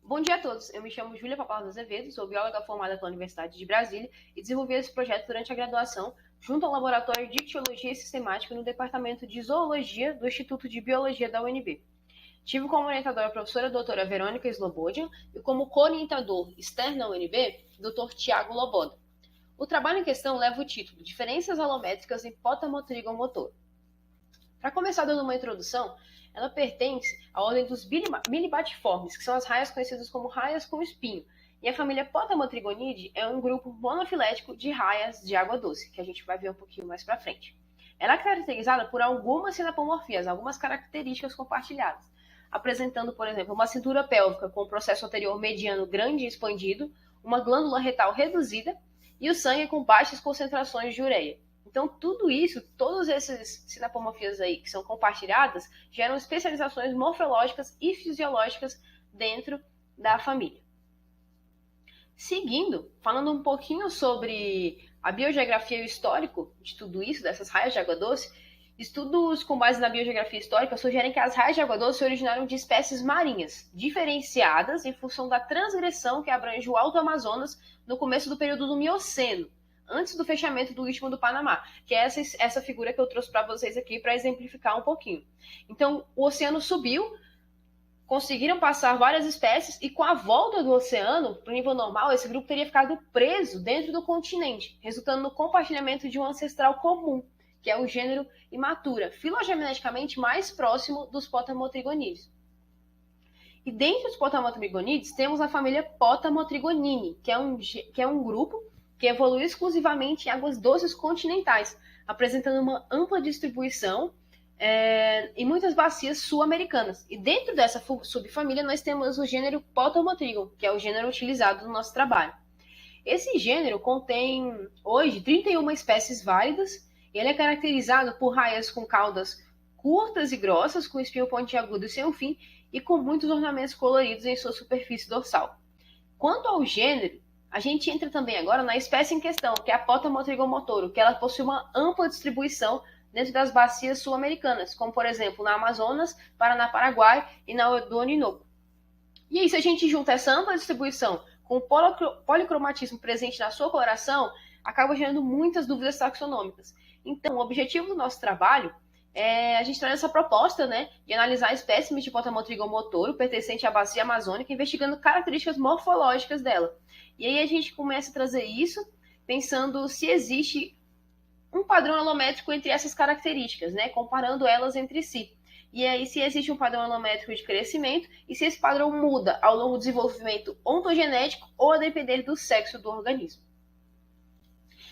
Bom dia a todos, eu me chamo Júlia Papalardo Azevedo, sou bióloga formada pela Universidade de Brasília e desenvolvi esse projeto durante a graduação junto ao Laboratório de Ictiologia e Sistemática no Departamento de Zoologia do Instituto de Biologia da UNB. Tive como orientadora a professora doutora Verônica Slobodian e como co-orientador externo à UNB, Dr. Tiago Loboda. O trabalho em questão leva o título Diferenças alométricas em Potamotrigomotor. Para começar dando uma introdução, ela pertence à ordem dos milibatiformes, que são as raias conhecidas como raias com espinho. E a família Potamotrigonidae é um grupo monofilético de raias de água doce, que a gente vai ver um pouquinho mais para frente. Ela é caracterizada por algumas sinapomorfias, algumas características compartilhadas, apresentando, por exemplo, uma cintura pélvica com o processo anterior mediano grande e expandido, uma glândula retal reduzida e o sangue com baixas concentrações de ureia. Então, tudo isso, todas essas sinapomorfias aí que são compartilhadas, geram especializações morfológicas e fisiológicas dentro da família. Seguindo, falando um pouquinho sobre a biogeografia e o histórico de tudo isso, dessas raias de água doce, estudos com base na biogeografia histórica sugerem que as raias de água doce se originaram de espécies marinhas, diferenciadas em função da transgressão que abrange o Alto Amazonas no começo do período do Mioceno, antes do fechamento do Istmo do Panamá, que é essa figura que eu trouxe para vocês aqui para exemplificar um pouquinho. Então, o oceano subiu, conseguiram passar várias espécies, e com a volta do oceano para o nível normal, esse grupo teria ficado preso dentro do continente, resultando no compartilhamento de um ancestral comum, que é o gênero Imatura, filogeneticamente mais próximo dos Potamotrigonídeos. E dentro dos Potamotrigonídeos, temos a família Potamotrigonini, que é um grupo que evolui exclusivamente em águas doces continentais, apresentando uma ampla distribuição em muitas bacias sul-americanas. E dentro dessa subfamília nós temos o gênero Potamotrigon, que é o gênero utilizado no nosso trabalho. Esse gênero contém, hoje, 31 espécies válidas, e ele é caracterizado por raias com caudas curtas e grossas, com espinho pontiagudo e sem fim, e com muitos ornamentos coloridos em sua superfície dorsal. Quanto ao gênero, a gente entra também agora na espécie em questão, que é a Potamotrigomotoro, que ela possui uma ampla distribuição dentro das bacias sul-americanas, como, por exemplo, na Amazonas, Paraná, Paraguai e na do Orinoco. E aí, se a gente junta essa ampla distribuição com o policromatismo presente na sua coloração, acaba gerando muitas dúvidas taxonômicas. Então, o objetivo do nosso trabalho a gente traz essa proposta, né, de analisar espécimes de Potamotrigomotoro pertencente à bacia amazônica, investigando características morfológicas dela. E aí a gente começa a trazer isso, pensando se existe um padrão alométrico entre essas características, né, comparando elas entre si. E aí se existe um padrão alométrico de crescimento e se esse padrão muda ao longo do desenvolvimento ontogenético ou a depender do sexo do organismo.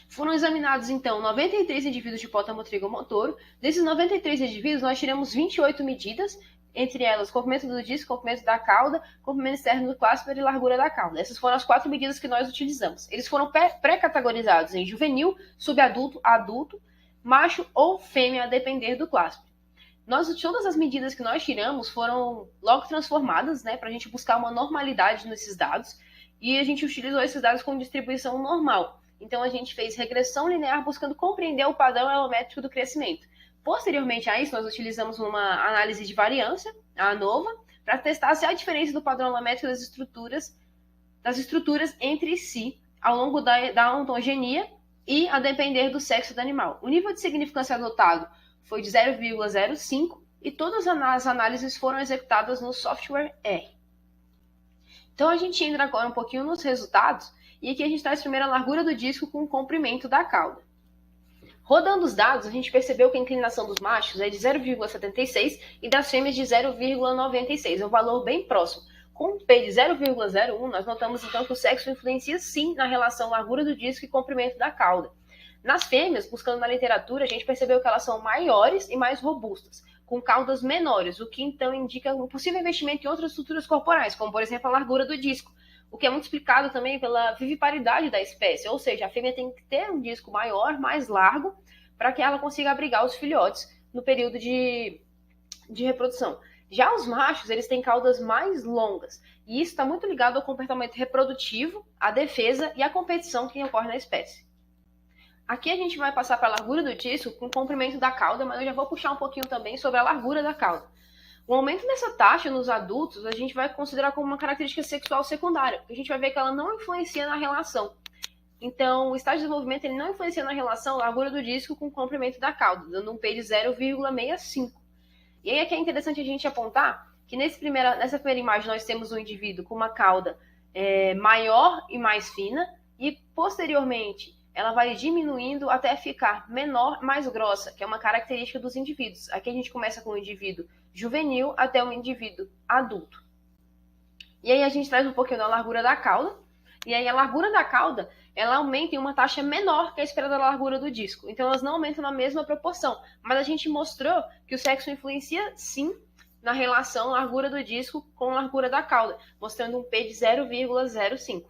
Foram examinados, então, 93 indivíduos de Potamotrigomotoro. Desses 93 indivíduos, nós tiramos 28 medidas, entre elas comprimento do disco, comprimento da cauda, comprimento externo do cláspide e largura da cauda. Essas foram as 4 medidas que nós utilizamos. Eles foram pré-categorizados em juvenil, subadulto, adulto, macho ou fêmea, a depender do cláspide. Todas as medidas que nós tiramos foram logo transformadas, né, para a gente buscar uma normalidade nesses dados, e a gente utilizou esses dados com distribuição normal. Então, a gente fez regressão linear buscando compreender o padrão alométrico do crescimento. Posteriormente a isso, nós utilizamos uma análise de variância, a ANOVA, para testar se há diferença do padrão alométrico das estruturas entre si, ao longo da ontogenia e a depender do sexo do animal. O nível de significância adotado foi de 0,05 e todas as análises foram executadas no software R. Então, a gente entra agora um pouquinho nos resultados. E aqui a gente traz primeiro a largura do disco com o comprimento da cauda. Rodando os dados, a gente percebeu que a inclinação dos machos é de 0,76 e das fêmeas de 0,96. É um valor bem próximo. Com um P de 0,01, nós notamos então que o sexo influencia sim na relação largura do disco e comprimento da cauda. Nas fêmeas, buscando na literatura, a gente percebeu que elas são maiores e mais robustas, com caudas menores, o que então indica um possível investimento em outras estruturas corporais, como por exemplo a largura do disco, o que é muito explicado também pela viviparidade da espécie, ou seja, a fêmea tem que ter um disco maior, mais largo, para que ela consiga abrigar os filhotes no período de reprodução. Já os machos, eles têm caudas mais longas, e isso está muito ligado ao comportamento reprodutivo, à defesa e à competição que ocorre na espécie. Aqui a gente vai passar para a largura do disco com o comprimento da cauda, mas eu já vou puxar um pouquinho também sobre a largura da cauda. O aumento dessa taxa nos adultos a gente vai considerar como uma característica sexual secundária, porque a gente vai ver que ela não influencia na relação. Então, o estágio de desenvolvimento ele não influencia na relação largura do disco com o comprimento da cauda, dando um P de 0,65. E aí é que é interessante a gente apontar que nessa primeira imagem nós temos um indivíduo com uma cauda maior e mais fina, e posteriormente ela vai diminuindo até ficar menor, mais grossa, que é uma característica dos indivíduos. Aqui a gente começa com o indivíduo juvenil até o indivíduo adulto. E aí a gente traz um pouquinho da largura da cauda, e aí a largura da cauda ela aumenta em uma taxa menor que a esperada largura do disco. Então elas não aumentam na mesma proporção, mas a gente mostrou que o sexo influencia sim na relação largura do disco com largura da cauda, mostrando um P de 0,05.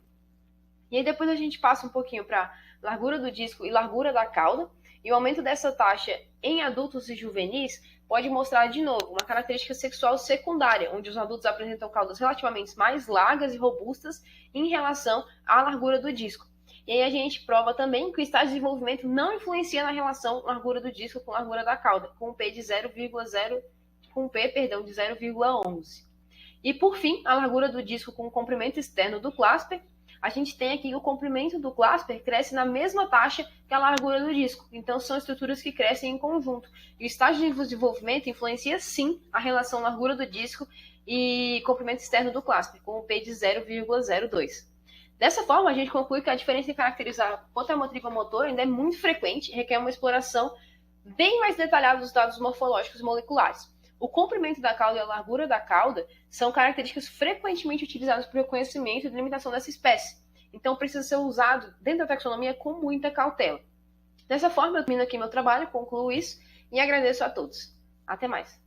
E aí depois a gente passa um pouquinho para largura do disco e largura da cauda, e o aumento dessa taxa em adultos e juvenis pode mostrar de novo uma característica sexual secundária, onde os adultos apresentam caudas relativamente mais largas e robustas em relação à largura do disco. E aí a gente prova também que o estágio de desenvolvimento não influencia na relação largura do disco com largura da cauda, com um P de 0,11. E por fim, a largura do disco com o comprimento externo do clasper, a gente tem aqui o comprimento do clasper cresce na mesma taxa que a largura do disco. Então, são estruturas que crescem em conjunto. E o estágio de desenvolvimento influencia, sim, a relação largura do disco e comprimento externo do clasper, com o P de 0,02. Dessa forma, a gente conclui que a diferença em caracterizar potramotripa motor ainda é muito frequente e requer uma exploração bem mais detalhada dos dados morfológicos e moleculares. O comprimento da cauda e a largura da cauda são características frequentemente utilizadas para o reconhecimento e delimitação dessa espécie. Então, precisa ser usado dentro da taxonomia com muita cautela. Dessa forma, eu termino aqui meu trabalho, concluo isso e agradeço a todos. Até mais.